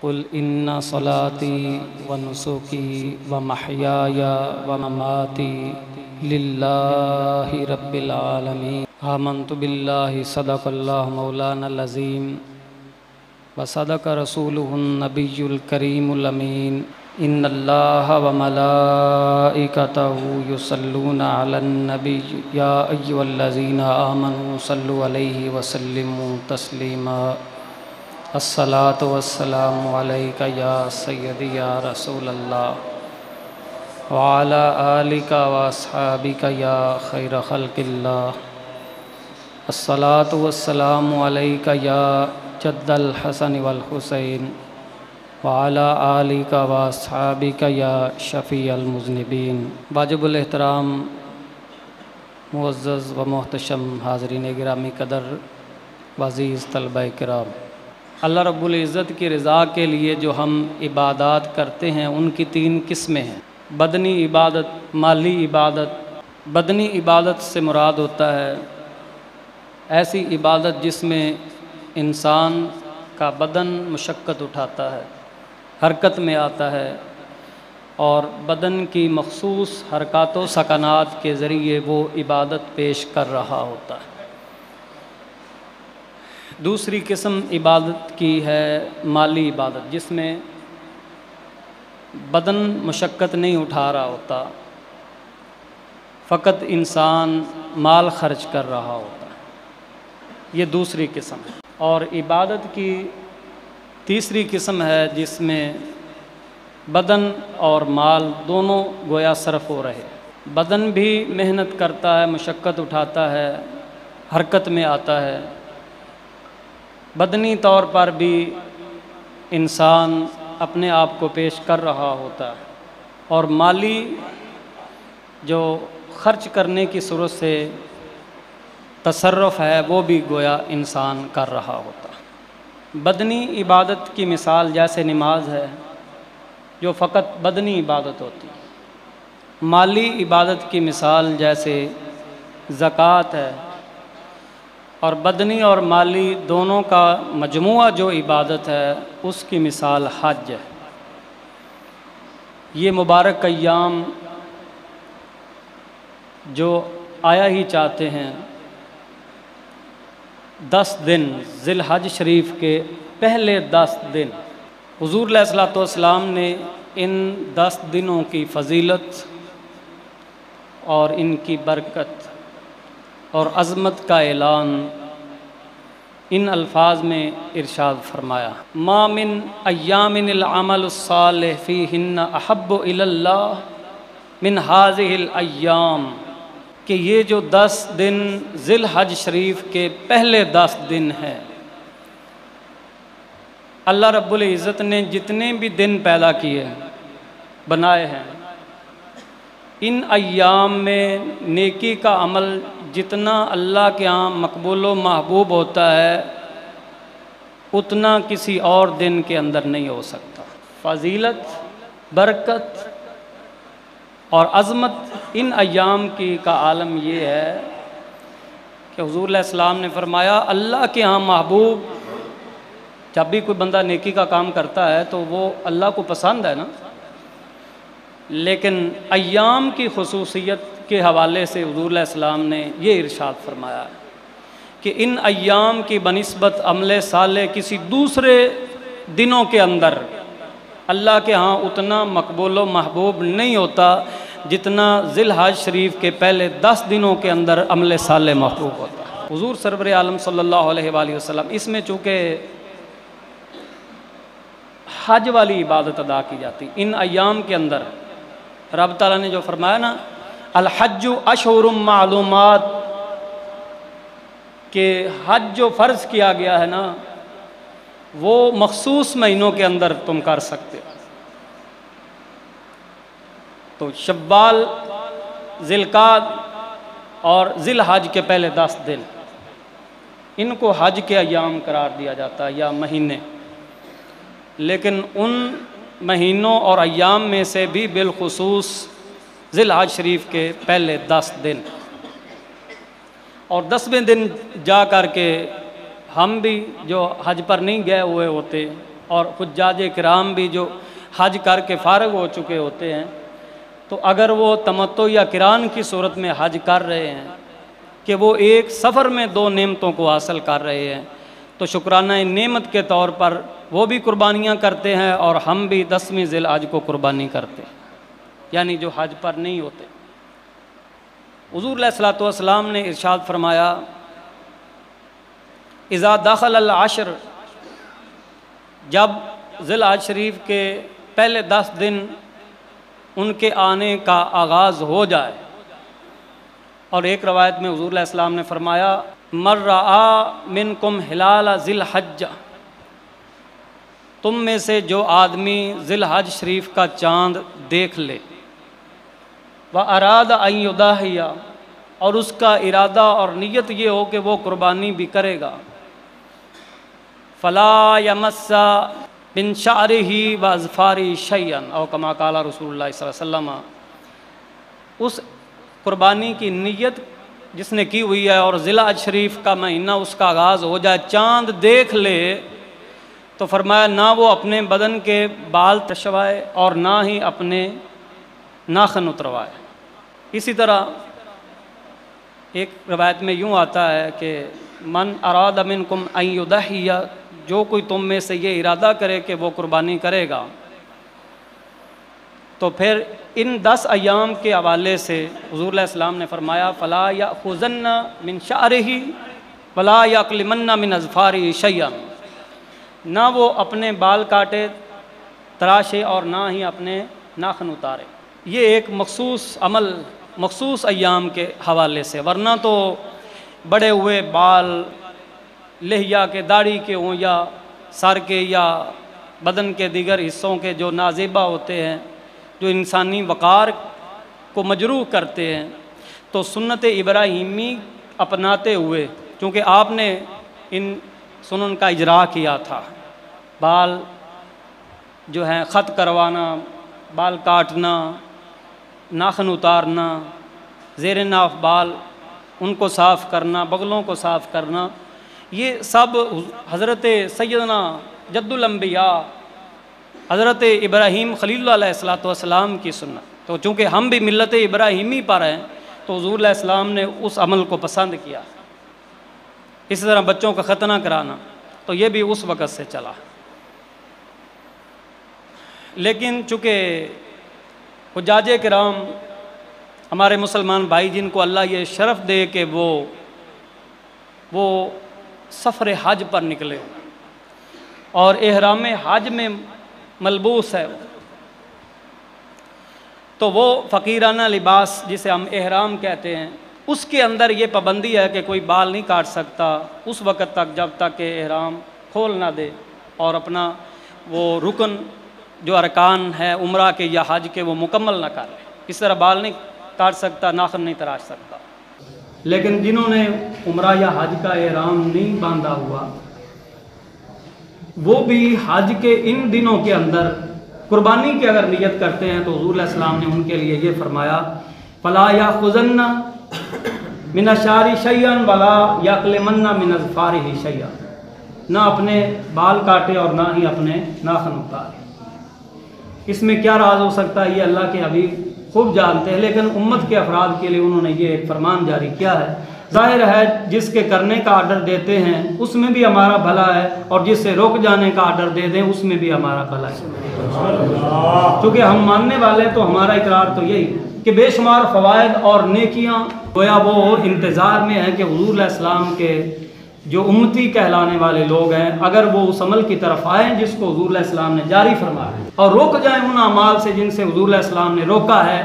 قل ان صلاتي ونسكي ومحياي ومماتي لله رب العالمين آمنت بالله صدق الله مولانا العظيم وصدق رسوله النبي الكريم الأمين إن الله وملائكته يصلون على النبي يا أيها الذين آمنوا صلوا عليه وسلموا تسليما الصلاة والسلام عليك يا سيدي يا رسول الله وعلى آلك وأصحابك يا خير خلق الله الصلاة والسلام عليك يا جد الحسن والحسين وعلى آلك وأصحابك يا شفيع المذنبين واجب الاحترام معزز و محتشم حاضرین گرامی قدر وعزیز طلبہ کرام، اللہ رب العزت کی رضا کے لیے جو ہم عبادات کرتے ہیں ان کی 3 قسمیں ہیں: بدنی عبادت، مالی عبادت۔ بدنی عبادت سے مراد ہوتا ہے ایسی عبادت جس میں انسان کا بدن مشقت اٹھاتا ہے، حرکت میں آتا ہے اور بدن کی مخصوص حرکات و سکنات کے ذریعے وہ عبادت پیش کر رہا ہوتا ہے۔ دوسری قسم عبادت کی ہے مالی عبادت، جس میں بدن مشقت نہیں اٹھا رہا ہوتا، فقط انسان مال خرچ کر رہا ہوتا ہے۔ یہ دوسری قسم ہے۔ اور عبادت کی تیسری قسم ہے جس میں بدن اور مال دونوں گویا صرف ہو رہے، بدن بھی محنت کرتا ہے، مشقت اٹھاتا ہے، حرکت میں آتا ہے، بدنی طور پر بھی انسان اپنے آپ کو پیش کر رہا ہوتا ہے، اور مالی جو خرچ کرنے کی صورت سے تصرف ہے وہ بھی گویا انسان کر رہا ہوتا ہے۔ بدنی عبادت کی مثال جیسے نماز ہے جو فقط بدنی عبادت ہوتی ہے، مالی عبادت کی مثال جیسے زکوٰۃ ہے، اور بدنی اور مالی دونوں کا مجموعہ جو عبادت ہے اس کی مثال حج ہے۔ یہ مبارک ایام جو آیا ہی چاہتے ہیں، 10 دن ذی الحج شریف کے پہلے 10 دن حضور علیہ الصلوۃ والسلام نے ان 10 دنوں کی فضیلت اور ان کی برکت اور عظمت کا اعلان ان الفاظ میں ارشاد فرمایا: ما من ایام العمل الصالح فیہن احب الی اللہ من ہذہ الایام، کہ یہ جو 10 دن ذی الحج شریف کے پہلے 10 دن ہیں، اللہ رب العزت نے جتنے بھی دن پیدا کیے بنائے ہیں، ان ایام میں نیکی کا عمل جتنا اللہ کے ہاں مقبول و محبوب ہوتا ہے اتنا کسی اور دن کے اندر نہیں ہو سکتا۔ فضیلت، برکت اور عظمت ان ایام کی کا عالم یہ ہے کہ حضور علیہ السلام نے فرمایا اللہ کے ہاں محبوب، جب بھی کوئی بندہ نیکی کا کام کرتا ہے تو وہ اللہ کو پسند ہے نا، لیکن ایام کی خصوصیت کے حوالے سے حضور علیہ السلام نے یہ ارشاد فرمایا کہ ان ایام کی بنسبت عمل صالح کسی دوسرے دنوں کے اندر اللہ کے ہاں اتنا مقبول و محبوب نہیں ہوتا جتنا ذی الحج شریف کے پہلے 10 دنوں کے اندر عمل صالح محبوب ہوتا ہے۔ حضور سرور عالم صلی اللہ علیہ وآلہ وسلم، اس میں چونکہ حج والی عبادت ادا کی جاتی ان ایام کے اندر، رب تعالیٰ نے جو فرمایا نا الحج اشہر معلومات، کہ حج جو فرض کیا گیا ہے نا وہ مخصوص مہینوں کے اندر تم کر سکتے ہو۔ تو شوال، ذی القعدہ اور ذی الحج کے پہلے 10 دن ان کو حج کے ایام قرار دیا جاتا ہے یا مہینے، لیکن ان مہینوں اور ایام میں سے بھی بالخصوص ذی الحج شریف کے پہلے 10 دن، اور 10ویں دن جا کر کے ہم بھی جو حج پر نہیں گئے ہوئے ہوتے اور حجاج کرام بھی جو حج کر کے فارغ ہو چکے ہوتے ہیں، تو اگر وہ تمتع یا قران کی صورت میں حج کر رہے ہیں کہ وہ ایک سفر میں 2 نعمتوں کو حاصل کر رہے ہیں، تو شکرانہ نعمت کے طور پر وہ بھی قربانیاں کرتے ہیں اور ہم بھی 10ویں ذی الحج کو قربانی کرتے ہیں، یعنی جو حج پر نہیں ہوتے۔ حضور علیہ الصلوۃ والسلام نے ارشاد فرمایا، اذا دخل العشر، جب ذی الحج شریف کے پہلے 10 دن ان کے آنے کا آغاز ہو جائے، اور ایک روایت میں حضور علیہ السلام نے فرمایا، من رعا منکم ہلال ذی الحج، تم میں سے جو آدمی ذی الحج شریف کا چاند دیکھ لے، وَأَرَادَ أَن يُضَحِّيَ، اور اس کا ارادہ اور نیت یہ ہو کہ وہ قربانی بھی کرے گا، فَلَا يَمَسَّ مِن شَعْرِهِ وَأَظْفَارِهِ شَيْئًا، او کما قال رسول اللہ صلی اللہ علیہ وسلم، اس قربانی کی نیت جس نے کی ہوئی ہے اور ذی الحج شریف کا مہینہ اس کا آغاز ہو جائے، چاند دیکھ لے، تو فرمایا نہ وہ اپنے بدن کے بال تشوائے اور نہ ہی اپنے ناخن اتروائے۔ اسی طرح ایک روایت میں یوں آتا ہے کہ من اراد منکم ان یضحی، جو کوئی تم میں سے یہ ارادہ کرے کہ وہ قربانی کرے گا، تو پھر ان 10 ایام کے حوالے سے حضور علیہ السلام نے فرمایا، فلا یأخذن من شعرہ ولا یقلمن من اظفارہ شیئا، نہ وہ اپنے بال کاٹے تراشے اور نہ ہی اپنے ناخن اتارے۔ یہ ایک مخصوص عمل مخصوص ایام کے حوالے سے، ورنہ تو بڑے ہوئے بال لحیہ کے، داڑھی کے ہوں یا سر کے یا بدن کے دیگر حصوں کے جو نازیبہ ہوتے ہیں، جو انسانی وقار کو مجروح کرتے ہیں، تو سنت ابراہیمی اپناتے ہوئے، چونکہ آپ نے ان سنن کا اجرا کیا تھا، بال جو ہیں خط کروانا، بال کاٹنا، ناخن اتارنا، زیر ناف بال ان کو صاف کرنا، بغلوں کو صاف کرنا، یہ سب حضرت سیدنا جد الانبیاء حضرت ابراہیم خلیل اللہ علیہ الصلوۃ والسلام کی سنت۔ تو چونکہ ہم بھی ملت ابراہیمی پر ہیں، تو حضور علیہ السلام نے اس عمل کو پسند کیا۔ اسی طرح بچوں کا ختنہ کرانا، تو یہ بھی اس وقت سے چلا۔ لیکن چونکہ حجاج کرام ہمارے مسلمان بھائی، جن کو اللہ یہ شرف دے کہ وہ سفر حج پر نکلے اور احرام حج میں ملبوس ہے، تو وہ فقیرانہ لباس جسے ہم احرام کہتے ہیں، اس کے اندر یہ پابندی ہے کہ کوئی بال نہیں کاٹ سکتا اس وقت تک جب تک کہ احرام کھول نہ دے اور اپنا وہ رکن جو ارکان ہے عمرہ کے یا حج کے وہ مکمل نہ کر لے۔ اس طرح بال نہیں کاٹ سکتا، ناخن نہیں تراش سکتا۔ لیکن جنہوں نے عمرہ یا حج کا احرام نہیں باندھا ہوا، وہ بھی حج کے ان دنوں کے اندر قربانی کی اگر نیت کرتے ہیں، تو حضور علیہ السلام نے ان کے لیے یہ فرمایا، فلا یأخذن من الشعر شیئا ولا یقلمن من اظفارہ شیئا، نہ اپنے بال کاٹے اور نہ ہی اپنے ناخن اتارے۔ اس میں کیا راز ہو سکتا ہے، یہ اللہ کے حبیب خوب جانتے ہیں، لیکن امت کے افراد کے لیے انہوں نے یہ ایک فرمان جاری کیا ہے۔ ظاہر ہے جس کے کرنے کا آرڈر دیتے ہیں اس میں بھی ہمارا بھلا ہے، اور جس سے رک جانے کا آرڈر دے دیں اس میں بھی ہمارا بھلا ہے۔ چونکہ ہم ماننے والے تو ہمارا اقرار تو یہی کہ بے شمار فوائد اور نیکیاں گویا وہ انتظار میں ہیں کہ حضور علیہ السلام کے جو امتی کہلانے والے لوگ ہیں، اگر وہ اس عمل کی طرف آئیں جس کو حضور علیہ السلام نے جاری فرمایا اور رک جائیں ان اعمال سے جن سے حضور علیہ السلام نے روکا ہے،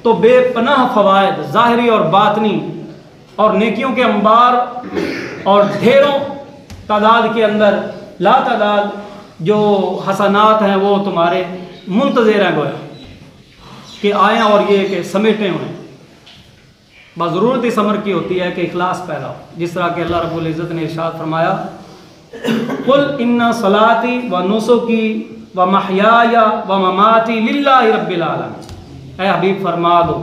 تو بے پناہ فوائد ظاہری اور باطنی اور نیکیوں کے انبار اور ڈھیروں تعداد کے اندر لا تعداد جو حسنات ہیں وہ تمہارے منتظر ہیں، گویا کہ آئیں اور یہ کہ سمیٹے ہوئیں۔ بس ضرورت اس امر کی ہوتی ہے کہ اخلاص پیدا ہو، جس طرح کہ اللہ رب العزت نے ارشاد فرمایا، قل ان صلاتی و نسکی و محیای و مماتی للہ رب العالمین، اے حبیب فرما دو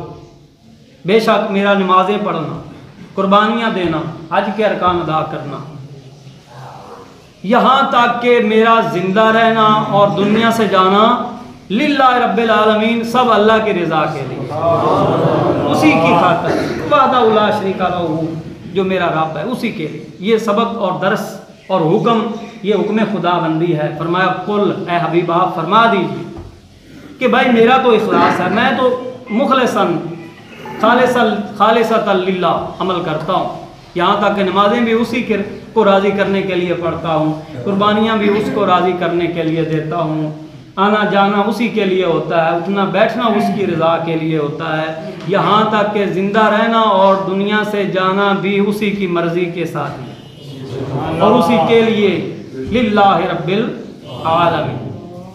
بے شک میرا نمازیں پڑھنا، قربانیاں دینا، حج کے ارکان ادا کرنا یہاں تک کہ میرا زندہ رہنا اور دنیا سے جانا للہ رب العالمین، سب اللہ کی رضا کے لیے، اسی کی خاطر، وحدہ لا شریک لہ، جو میرا رب ہے اسی کے لیے۔ یہ سبق اور درس اور حکم، یہ حکم خدا بندی ہے۔ فرمایا قل، اے حبیب آپ فرما دیجیے کہ بھائی میرا تو اخلاص ہے، میں تو مخلصاً خالصۃ للہ عمل کرتا ہوں، یہاں تک کہ نمازیں بھی اسی کو راضی کرنے کے لیے پڑھتا ہوں، قربانیاں بھی اس کو راضی کرنے کے لیے دیتا ہوں، آنا جانا اسی کے لیے ہوتا ہے، اٹھنا بیٹھنا اس کی رضا کے لیے ہوتا ہے، یہاں تک کہ زندہ رہنا اور دنیا سے جانا بھی اسی کی مرضی کے ساتھ ہے اور اسی کے لیے، للہ رب العالمین،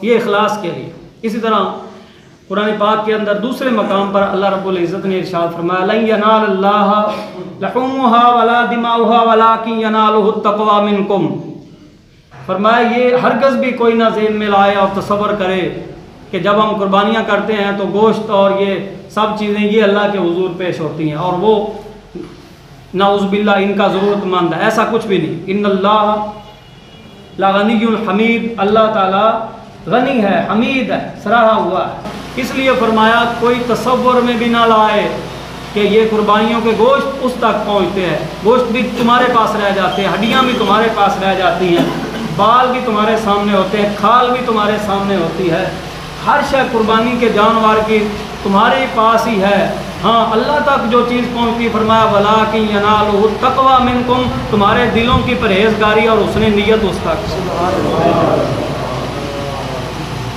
یہ اخلاص کے لیے۔ اسی طرح قرآن پاک کے اندر دوسرے مقام پر اللہ رب العزت نے ارشاد فرمایا لن ینال اللہ لحومها ولا دماؤها ولکن ینالہ التقوی منکم، فرمایا یہ ہرگز بھی کوئی نہ ذہن میں لائے اور تصور کرے کہ جب ہم قربانیاں کرتے ہیں تو گوشت اور یہ سب چیزیں یہ اللہ کے حضور پیش ہوتی ہیں اور وہ نعوذ باللہ ان کا ضرورت مند ہے، ایسا کچھ بھی نہیں۔ ان اللہ لغنی الحمید، اللہ تعالیٰ غنی ہے، حمید ہے، سراہا ہوا ہے، اس لیے فرمایا کوئی تصور میں بھی نہ لائے کہ یہ قربانیوں کے گوشت اس تک پہنچتے ہیں، گوشت بھی تمہارے پاس رہ جاتے ہیں، ہڈیاں بھی تمہارے پاس رہ جاتی ہیں، بال بھی تمہارے سامنے ہوتے ہیں، کھال بھی تمہارے سامنے ہوتی ہے، ہر شے قربانی کے جانور کی تمہارے پاس ہی ہے، ہاں اللہ تک جو چیز پہنچتی، فرمایا وَلَٰكِن يَنَالُهُ التَّقْوَىٰ مِنكُمْ، تمہارے دلوں کی پرہیزگاری اور حسن نیت اس تک،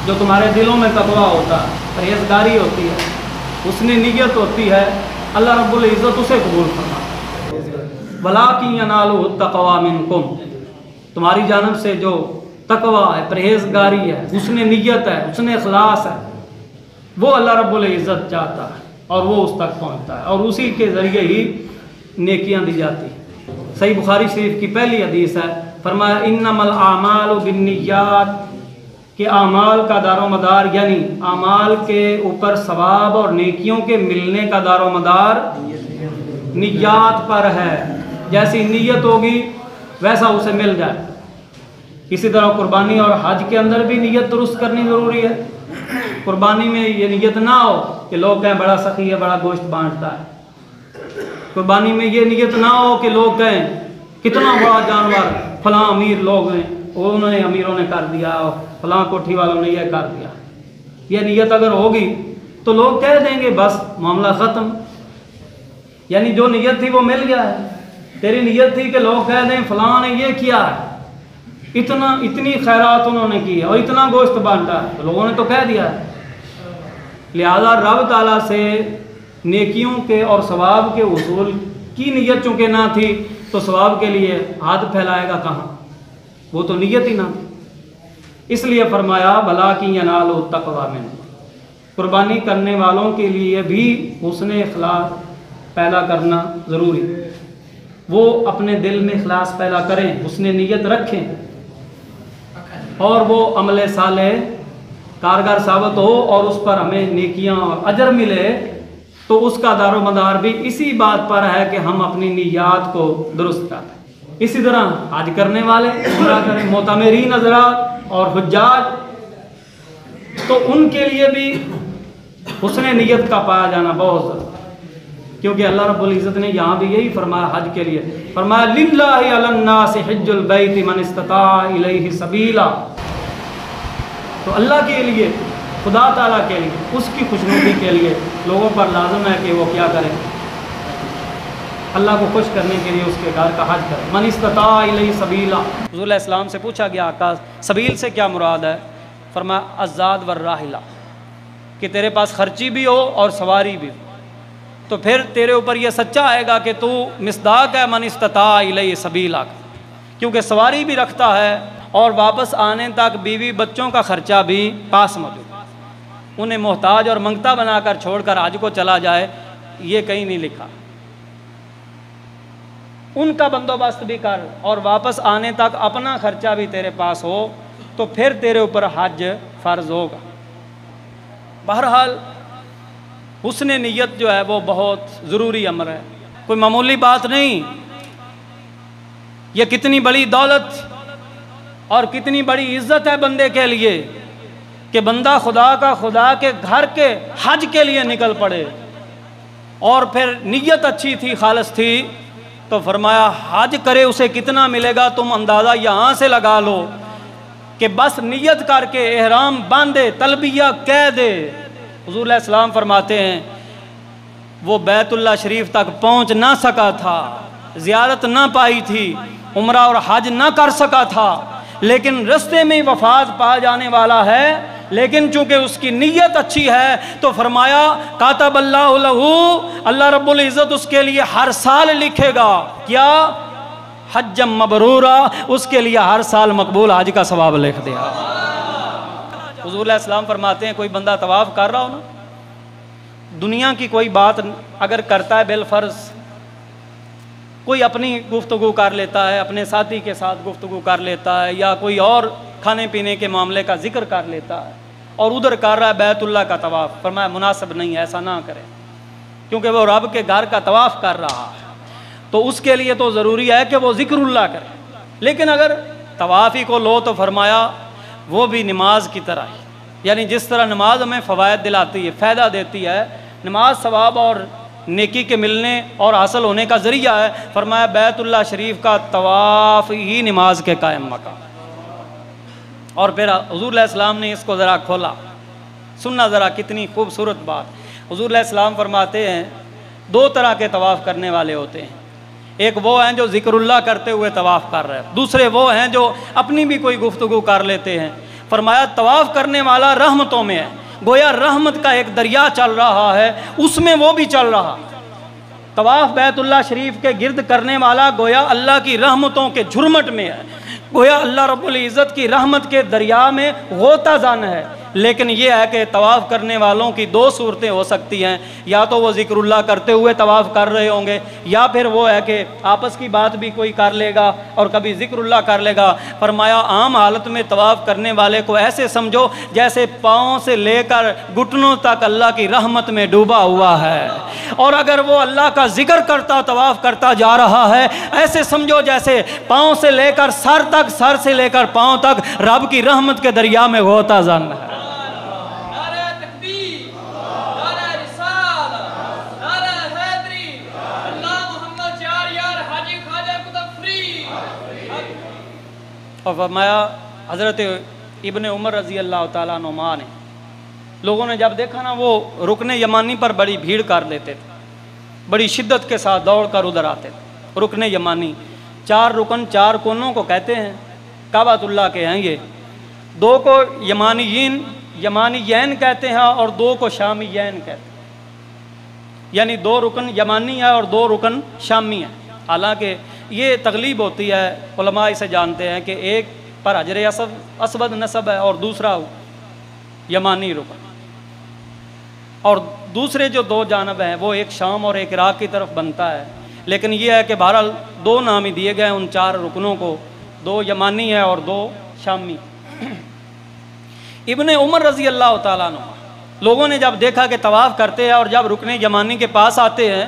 جو تمہارے دلوں میں تقویٰ ہوتا ہے، پرہیزگاری ہوتی ہے، حسن نیت ہوتی ہے، اللہ رب العزت اسے قبول فرماتا ہے۔ وَلَٰكِن يَنَالُهُ التَّقْوَىٰ مِنكُمْ، تمہاری جانب سے جو تقویٰ ہے، پرہیزگاری ہے، حسن نیت ہے، حسن اخلاص ہے، وہ اللہ رب العزت چاہتا ہے اور وہ اس تک پہنچتا ہے اور اسی کے ذریعے ہی نیکیاں دی جاتی ہیں۔ صحیح بخاری شریف کی پہلی حدیث ہے، فرمایا انما الاعمال بالنیات، کہ اعمال کا دار و مدار، یعنی اعمال کے اوپر ثواب اور نیکیوں کے ملنے کا دار و مدار نیات پر ہے، جیسی نیت ہوگی ویسا اسے مل جائے۔ اسی طرح قربانی اور حج کے اندر بھی نیت درست کرنی ضروری ہے۔ قربانی میں یہ نیت نہ ہو کہ لوگ کہیں بڑا سخی ہے، بڑا گوشت بانٹتا ہے، قربانی میں یہ نیت نہ ہو کہ لوگ کہیں کتنا بڑا جانور فلاں امیر لوگ ہیں، انہوں نے امیروں نے کر دیا، فلاں کوٹھی والوں نے یہ کر دیا۔ یہ نیت اگر ہوگی تو لوگ کہہ دیں گے بس معاملہ ختم، یعنی جو نیت تھی وہ مل گیا ہے۔ تیری نیت تھی کہ لوگ کہہ دیں فلاں نے یہ کیا ہے، اتنی خیرات انہوں نے کی ہے اور اتنا گوشت بانٹا ہے، تو لوگوں نے تو کہہ دیا ہے۔ لہذا رب تعالیٰ سے نیکیوں کے اور ثواب کے حصول کی نیت چونکہ نہ تھی تو ثواب کے لیے ہاتھ پھیلائے گا کہاں، وہ تو نیت ہی نہ تھی۔ اس لیے فرمایا وَلَٰكِن يَنَالُهُ التَّقْوَىٰ مِنكُمْ، قربانی کرنے والوں کے لیے بھی حسن اخلاص پیدا کرنا ضروری، وہ اپنے دل میں اخلاص پیدا کریں، حسن نیت رکھیں اور وہ عمل صالح کارگر ثابت ہو اور اس پر ہمیں نیکیاں اور اجر ملے، تو اس کا دار و مدار بھی اسی بات پر ہے کہ ہم اپنی نیات کو درست کریں۔ اسی طرح حج کرنے والے عمرہ کریں، معتمرین حضرات اور حجاج، تو ان کے لیے بھی حسن نیت کا پایا جانا بہت ضروری، کیونکہ اللہ رب العزت نے یہاں بھی یہی فرمایا حج کے لیے، فرمایا للہ علی الناس حج البیت من استطاع الیہ سبیلا، تو اللہ کے لیے، خدا تعالیٰ کے لیے، اس کی خوشنودی کے لیے لوگوں پر لازم ہے کہ وہ کیا کریں، اللہ کو خوش کرنے کے لیے اس کے گھر کا حج کریں۔ من استطاع الیہ سبیلا، حضور علیہ السلام سے پوچھا گیا آقا سبیل سے کیا مراد ہے، فرمایا الزاد والراحلہ، کہ تیرے پاس خرچی بھی ہو اور سواری بھی ہو، تو پھر تیرے اوپر یہ سچا آئے گا کہ تو مصداق ہے من استطاع الیہ سبیلا، کیونکہ سواری بھی رکھتا ہے اور واپس آنے تک بیوی بچوں کا خرچہ بھی پاس موجود، انہیں محتاج اور منگتا بنا کر چھوڑ کر حج کو چلا جائے، یہ کہیں نہیں لکھا۔ ان کا بندوبست بھی کر اور واپس آنے تک اپنا خرچہ بھی تیرے پاس ہو، تو پھر تیرے اوپر حج فرض ہوگا۔ بہرحال حسن نیت جو ہے وہ بہت ضروری امر ہے، کوئی معمولی بات نہیں، یہ کتنی بڑی دولت اور کتنی بڑی عزت ہے بندے کے لیے کہ بندہ خدا کے گھر کے حج کے لیے نکل پڑے، اور پھر نیت اچھی تھی، خالص تھی، تو فرمایا حج کرے اسے کتنا ملے گا تم اندازہ یہاں سے لگا لو کہ بس نیت کر کے احرام باندھے، تلبیہ کہہ دے۔ حضور علیہ السلام فرماتے ہیں وہ بیت اللہ شریف تک پہنچ نہ سکا تھا، زیارت نہ پائی تھی، عمرہ اور حج نہ کر سکا تھا، لیکن رستے میں وفات پا جانے والا ہے، لیکن چونکہ اس کی نیت اچھی ہے تو فرمایا کاتب اللہ لہو، اللہ رب العزت اس کے لیے ہر سال لکھے گا کیا؟ حج مبرورا، اس کے لیے ہر سال مقبول حج کا ثواب لکھ دیا۔ حضور علیہ السلام فرماتے ہیں کوئی بندہ طواف کر رہا ہو نا، دنیا کی کوئی بات اگر کرتا ہے بالفرض، کوئی اپنی گفتگو کر لیتا ہے، اپنے ساتھی کے ساتھ گفتگو کر لیتا ہے، یا کوئی اور کھانے پینے کے معاملے کا ذکر کر لیتا ہے، اور ادھر کر رہا ہے بیت اللہ کا طواف، فرمایا مناسب نہیں ہے، ایسا نہ کرے، کیونکہ وہ رب کے گھر کا طواف کر رہا ہے، تو اس کے لیے تو ضروری ہے کہ وہ ذکر اللہ کرے۔ لیکن اگر طواف ہی کو لو تو فرمایا وہ بھی نماز کی طرح ہے، یعنی جس طرح نماز ہمیں فوائد دلاتی ہے، فائدہ دیتی ہے، نماز ثواب اور نیکی کے ملنے اور حاصل ہونے کا ذریعہ ہے، فرمایا بیت اللہ شریف کا طواف ہی نماز کے قائم مقام۔ اور پھر حضور علیہ السلام نے اس کو ذرا کھولا، سننا ذرا کتنی خوبصورت بات۔ حضور علیہ السلام فرماتے ہیں دو طرح کے طواف کرنے والے ہوتے ہیں، ایک وہ ہیں جو ذکر اللہ کرتے ہوئے طواف کر رہے ہیں، دوسرے وہ ہیں جو اپنی بھی کوئی گفتگو کر لیتے ہیں۔ فرمایا طواف کرنے والا رحمتوں میں ہے، گویا رحمت کا ایک دریا چل رہا ہے، اس میں وہ بھی چل رہا۔ طواف بیت اللہ شریف کے گرد کرنے والا گویا اللہ کی رحمتوں کے جھرمٹ میں ہے، گویا اللہ رب العزت کی رحمت کے دریا میں غوطہ زن ہے۔ لیکن یہ ہے کہ طواف کرنے والوں کی دو صورتیں ہو سکتی ہیں، یا تو وہ ذکر اللہ کرتے ہوئے طواف کر رہے ہوں گے، یا پھر وہ ہے کہ آپس کی بات بھی کوئی کر لے گا اور کبھی ذکر اللہ کر لے گا۔ فرمایا عام حالت میں طواف کرنے والے کو ایسے سمجھو جیسے پاؤں سے لے کر گھٹنوں تک اللہ کی رحمت میں ڈوبا ہوا ہے، اور اگر وہ اللہ کا ذکر کرتا طواف کرتا جا رہا ہے، ایسے سمجھو جیسے پاؤں سے لے کر سر تک، سر سے لے کر پاؤں تک رب کی رحمت کے دریا میں غوطہ زن ہے۔ اور فرمایا حضرت ابن عمر رضی اللہ تعالیٰ عنہما نے، لوگوں نے جب دیکھا نا وہ رکن یمانی پر بڑی بھیڑ کر لیتے تھے، بڑی شدت کے ساتھ دوڑ کر ادھر آتے تھے۔ رکن یمانی، چار رکن چار کونوں کو کہتے ہیں، کعبۃ اللہ کے ہیں، یہ دو کو یمانیین کہتے ہیں اور دو کو شامیین کہتے ہیں، یعنی دو رکن یمانی ہے اور دو رکن شامی ہیں۔ حالانکہ یہ تغلیب ہوتی ہے، علماء اسے جانتے ہیں کہ ایک پر حجر اسود نصب ہے اور دوسرا یمانی رکن، اور دوسرے جو دو جانب ہیں وہ ایک شام اور ایک عراق کی طرف بنتا ہے، لیکن یہ ہے کہ بہرحال دو نام ہی دیے گئے ان چار رکنوں کو، دو یمانی ہے اور دو شامی۔ ابن عمر رضی اللہ تعالیٰ عنہ، لوگوں نے جب دیکھا کہ طواف کرتے ہیں اور جب رکن یمانی کے پاس آتے ہیں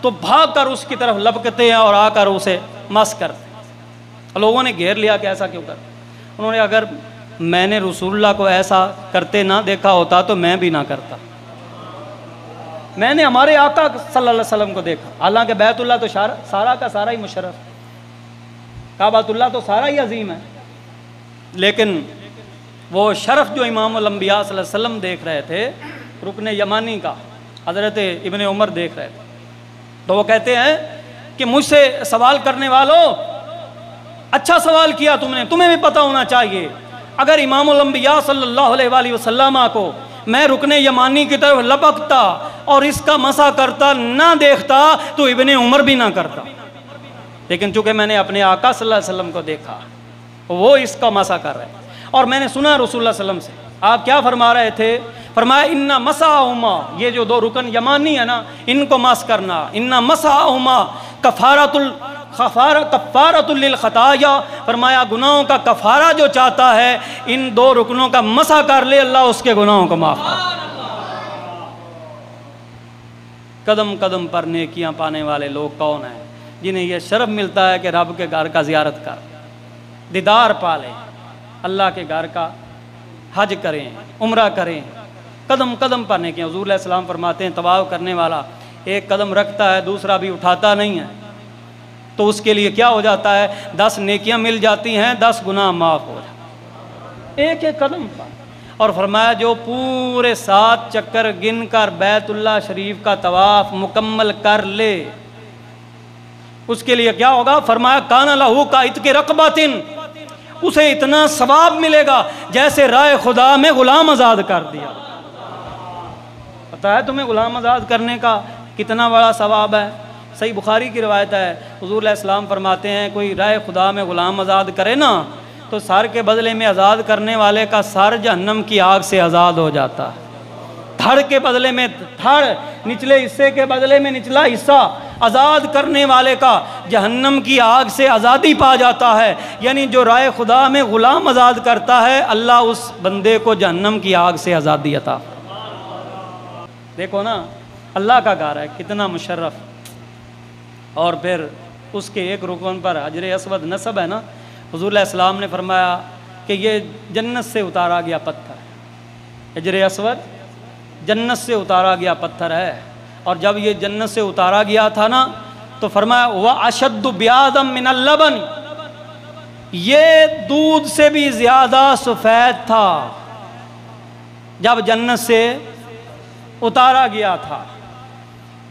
تو بھاگ کر اس کی طرف لپکتے ہیں اور آ کر اسے مس کرتے ہیں۔ لوگوں نے گھیر لیا کہ ایسا کیوں کرتے؟ انہوں نے اگر میں نے رسول اللہ کو ایسا کرتے نہ دیکھا ہوتا تو میں بھی نہ کرتا، میں نے ہمارے آقا صلی اللہ علیہ وسلم کو دیکھا، حالانکہ بیت اللہ تو سارا کا سارا ہی مشرف، کعبۃ اللہ تو سارا ہی عظیم ہے، لیکن وہ شرف جو امام الانبیاء صلی اللہ علیہ وسلم دیکھ رہے تھے رکن یمانی کا، حضرت ابن عمر دیکھ رہے تھے، تو وہ کہتے ہیں کہ مجھ سے سوال کرنے والوں، اچھا سوال کیا تم نے، تمہیں بھی پتہ ہونا چاہیے، اگر امام الانبیاء صلی اللہ علیہ وآلہ وسلم کو میں رکن یمانی کی طرف لپکتا اور اس کا مسا کرتا نہ دیکھتا تو ابن عمر بھی نہ کرتا، لیکن چونکہ میں نے اپنے آقا صلی اللہ علیہ وسلم کو دیکھا وہ اس کا مسا کر رہے ہیں، اور میں نے سنا رسول اللہ صلی اللہ علیہ وسلم سے آپ کیا فرما رہے تھے، فرمایا ان مساہما، یہ جو دو رکن یمانی ہے نا ان کو مس کرنا، ان مساہما کفارۃ للخطایا، فرمایا گناہوں کا کفارہ جو چاہتا ہے ان دو رکنوں کا مسا کر لے اللہ اس کے گناہوں کو معاف کر۔ قدم قدم پر نیکیاں پانے والے لوگ کون ہیں؟ جنہیں یہ شرف ملتا ہے کہ رب کے گھر کا زیارت کر، دیدار پا لے، اللہ کے گھر کا حج کریں، عمرہ کریں، قدم قدم پر نیکیاں۔ حضور علیہ السلام فرماتے ہیں طواف کرنے والا ایک قدم رکھتا ہے دوسرا بھی اٹھاتا نہیں ہے تو اس کے لیے کیا ہو جاتا ہے؟ 10 نیکیاں مل جاتی ہیں، 10 گناہ معاف ہو جاتے ہیں ایک ایک قدم پر۔ اور فرمایا جو پورے 7 چکر گن کر بیت اللہ شریف کا طواف مکمل کر لے اس کے لیے کیا ہوگا؟ فرمایا کان لہو کا عتق رقبۃ، اسے اتنا ثواب ملے گا جیسے رائے خدا میں غلام آزاد کر دیا۔ پتہ ہے تمہیں غلام آزاد کرنے کا کتنا بڑا ثواب ہے؟ صحیح بخاری کی روایت ہے، حضور علیہ السلام فرماتے ہیں کوئی رائے خدا میں غلام آزاد کرے نا تو سر کے بدلے میں آزاد کرنے والے کا سر جہنم کی آگ سے آزاد ہو جاتا ہے، دھڑ کے بدلے میں دھڑ، نچلے حصے کے بدلے میں نچلا حصہ آزاد کرنے والے کا جہنم کی آگ سے آزادی پا جاتا ہے۔ یعنی جو رائے خدا میں غلام آزاد کرتا ہے اللہ اس بندے کو جہنم کی آگ سے آزادی عطا۔ دیکھو نا اللہ کا گھر ہے کتنا مشرف، اور پھر اس کے ایک رکن پر حجر اسود نصب ہے نا، حضور علیہ السلام نے فرمایا کہ یہ جنت سے اتارا گیا پتھر ہے، حجر اسود جنت سے اتارا گیا پتھر ہے، اور جب یہ جنت سے اتارا گیا تھا نا تو فرمایا وَأَشَدُّ بِيَاضًا مِنَ اللَّبَنِ، یہ دودھ سے بھی زیادہ سفید تھا جب جنت سے اتارا گیا تھا۔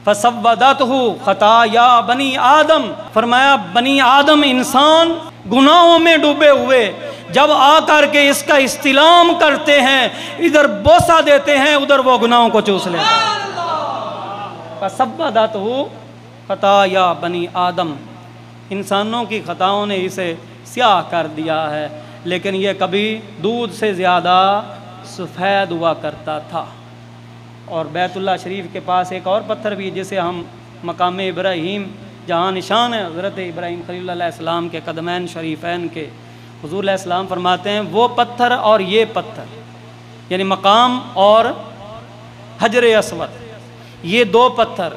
فَسَوَّدَتْهُ خَطَايَا بنی آدم، فرمایا بنی آدم انسان گناہوں میں ڈوبے ہوئے جب آ کر کے اس کا استلام کرتے ہیں، ادھر بوسہ دیتے ہیں ادھر وہ گناہوں کو چوس لیتے ہیں۔ فَسَوَّدَتْهُ خَطَايَا بنی آدم، انسانوں کی خطاؤں نے اسے سیاہ کر دیا ہے، لیکن یہ کبھی دودھ سے زیادہ سفید ہوا کرتا تھا۔ اور بیت اللہ شریف کے پاس ایک اور پتھر بھی جسے ہم مقام ابراہیم جہاں نشان ہے حضرت ابراہیم خلیل اللہ علیہ السلام کے قدمین شریفین کے، حضور علیہ السلام فرماتے ہیں وہ پتھر اور یہ پتھر یعنی مقام اور حجر اسود، یہ 2 پتھر،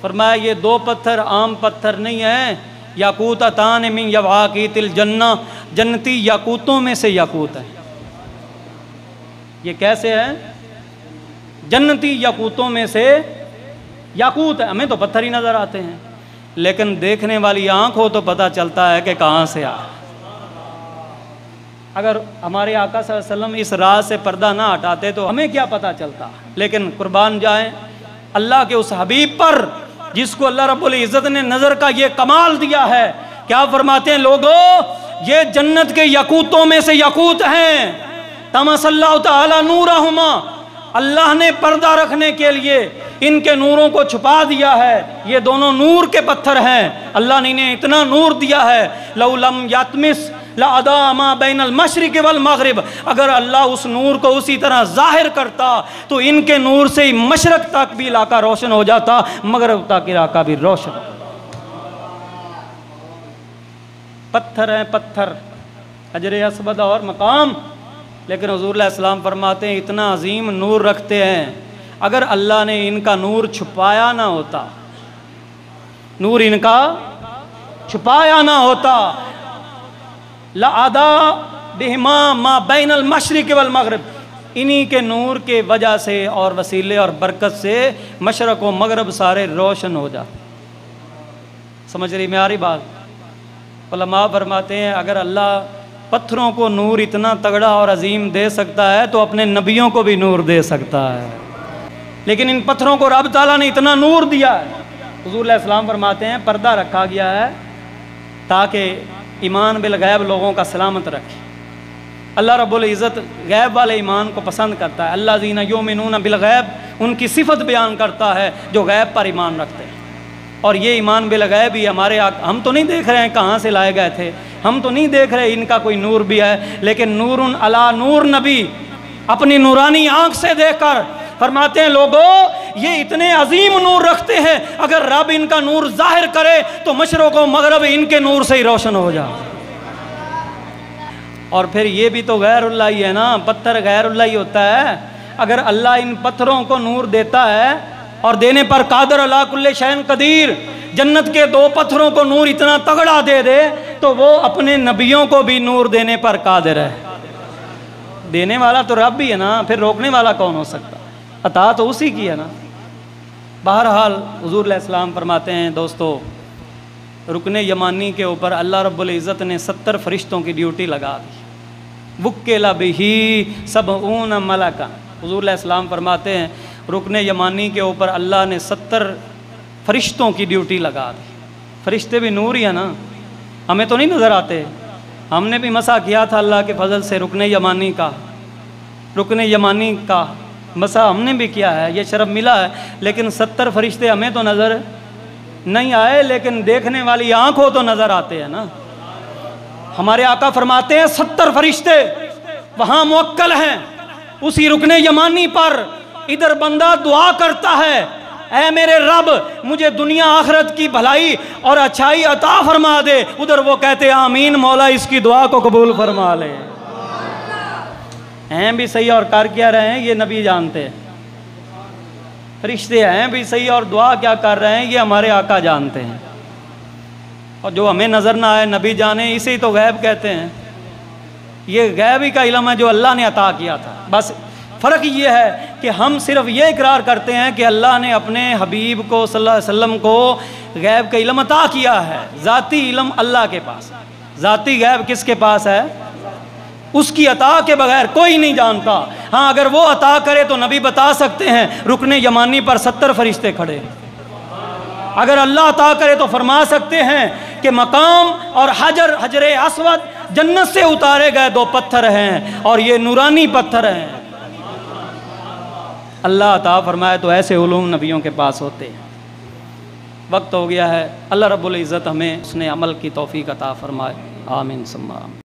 فرمایا یہ 2 پتھر عام پتھر نہیں ہیں، یاقوتتان من یواقیت الجنہ، جنتی یاقوتوں میں سے یاقوت ہے۔ یہ کیسے ہے؟ جنتی یاقوتوں میں سے یاقوت ہے، ہمیں تو پتھر ہی نظر آتے ہیں لیکن دیکھنے والی آنکھ ہو تو پتہ چلتا ہے کہ کہاں سے آیا۔ اگر ہمارے آقا صلی اللہ علیہ وسلم اس راز سے پردہ نہ ہٹاتے تو ہمیں کیا پتہ چلتا، لیکن قربان جائیں اللہ کے اس حبیب پر جس کو اللہ رب العزت نے نظر کا یہ کمال دیا ہے۔ کیا فرماتے ہیں لوگو یہ جنت کے یاقوتوں میں سے یاقوت ہیں، طمس اللہ تعالی نورہما، اللہ نے پردہ رکھنے کے لیے ان کے نوروں کو چھپا دیا ہے، یہ دونوں نور کے پتھر ہیں، اللہ نے انہیں اتنا نور دیا ہے۔ لَوْ لَمْ يَتْمِسْ لَأَضَاءَ مَا بَيْنَ الْمَشْرِقِ وَالْمَغْرِبِ، اگر اللہ اس نور کو اسی طرح ظاہر کرتا تو ان کے نور سے ہی مشرق تک بھی علاقہ روشن ہو جاتا، مغرب تک علاقہ بھی روشن ہو جاتا۔ پتھر ہیں پتھر، حجر اسود اور مقام، لیکن حضور علیہ السلام فرماتے ہیں اتنا عظیم نور رکھتے ہیں، اگر اللہ نے ان کا نور چھپایا نہ ہوتا، نور ان کا چھپایا نہ ہوتا، لَأَضَاءَ بِهِمَا مَا بَيْنَ الْمَشْرِقِ وَالْمَغْرِبِ، انہی کے نور کے وجہ سے اور وسیلے اور برکت سے مشرق و مغرب سارے روشن ہو جاتے۔ سمجھ رہی میاری بات؟ علماء فرماتے ہیں اگر اللہ پتھروں کو نور اتنا تگڑا اور عظیم دے سکتا ہے تو اپنے نبیوں کو بھی نور دے سکتا ہے، لیکن ان پتھروں کو رب تعالیٰ نے اتنا نور دیا ہے۔ حضور علیہ السلام فرماتے ہیں پردہ رکھا گیا ہے تاکہ ایمان بالغیب لوگوں کا سلامت رکھے۔ اللہ رب العزت غیب والے ایمان کو پسند کرتا ہے، الذین یؤمنون بالغیب، ان کی صفت بیان کرتا ہے جو غیب پر ایمان رکھتے ہیں، اور یہ ایمان بالغیب ہی ہمارے ہم تو نہیں دیکھ رہے ہیں کہاں سے لائے گئے تھے، ہم تو نہیں دیکھ رہے ان کا کوئی نور بھی ہے، لیکن نور علی نور نبی اپنی نورانی آنکھ سے دیکھ کر فرماتے ہیں لوگوں یہ اتنے عظیم نور رکھتے ہیں، اگر رب ان کا نور ظاہر کرے تو مشرق و مغرب ان کے نور سے ہی روشن ہو جائے۔ اور پھر یہ بھی تو غیر اللہ ہی ہے نا، پتھر غیر اللہ ہی ہوتا ہے، اگر اللہ ان پتھروں کو نور دیتا ہے اور دینے پر قادر علی کل شیء قدیر، جنت کے 2 پتھروں کو نور اتنا تگڑا دے دے تو وہ اپنے نبیوں کو بھی نور دینے پر قادر ہے۔ دینے والا تو رب بھی ہے نا، پھر روکنے والا کون ہو سکتا؟ عطا تو اسی کی ہے نا۔ بہرحال حضور علیہ السلام فرماتے ہیں دوستو، رکن یمانی کے اوپر اللہ رب العزت نے 70 فرشتوں کی ڈیوٹی لگا دی۔ وکل بہ سبعون ملکا، حضور علیہ السلام فرماتے ہیں رکن یمانی کے اوپر اللہ نے 70 فرشتوں کی ڈیوٹی لگا دی۔ فرشتے بھی نور ہی ہے نا، ہمیں تو نہیں نظر آتے، ہم نے بھی مسح کیا تھا اللہ کے فضل سے رکن یمانی کا مسح ہم نے بھی کیا ہے، یہ شرف ملا ہے، لیکن 70 فرشتے ہمیں تو نظر نہیں آئے، لیکن دیکھنے والی آنکھ ہو تو نظر آتے ہیں نا۔ ہمارے آقا فرماتے ہیں 70 فرشتے وہاں موکل ہیں اسی رکن یمانی پر، ادھر بندہ دعا کرتا ہے اے میرے رب مجھے دنیا آخرت کی بھلائی اور اچھائی عطا فرما دے، ادھر وہ کہتے ہیں آمین مولا اس کی دعا کو قبول فرما لے۔ ہیں بھی صحیح اور کر کیا رہے ہیں یہ نبی جانتے ہیں، فرشتے ہیں بھی صحیح اور دعا کیا کر رہے ہیں یہ ہمارے آقا جانتے ہیں، اور جو ہمیں نظر نہ آئے نبی جانے، اسے تو غیب کہتے ہیں۔ یہ غیب ہی کا علم ہے جو اللہ نے عطا کیا تھا۔ بس فرق یہ ہے کہ ہم صرف یہ اقرار کرتے ہیں کہ اللہ نے اپنے حبیب کو صلی اللہ علیہ وسلم کو غیب کا علم عطا کیا ہے، ذاتی علم اللہ کے پاس، ذاتی غیب کس کے پاس ہے؟ اس کی عطا کے بغیر کوئی نہیں جانتا۔ ہاں اگر وہ عطا کرے تو نبی بتا سکتے ہیں رکن یمانی پر 70 فرشتے کھڑے، اگر اللہ عطا کرے تو فرما سکتے ہیں کہ مقام اور حجر اسود جنت سے اتارے گئے 2 پتھر ہیں اور یہ نورانی پتھر ہیں۔ اللہ عطا فرمائے تو ایسے علوم نبیوں کے پاس ہوتے ہیں۔ وقت ہو گیا ہے، اللہ رب العزت ہمیں اس نے عمل کی توفیق عطا فرمائے، آمین ثم آمین۔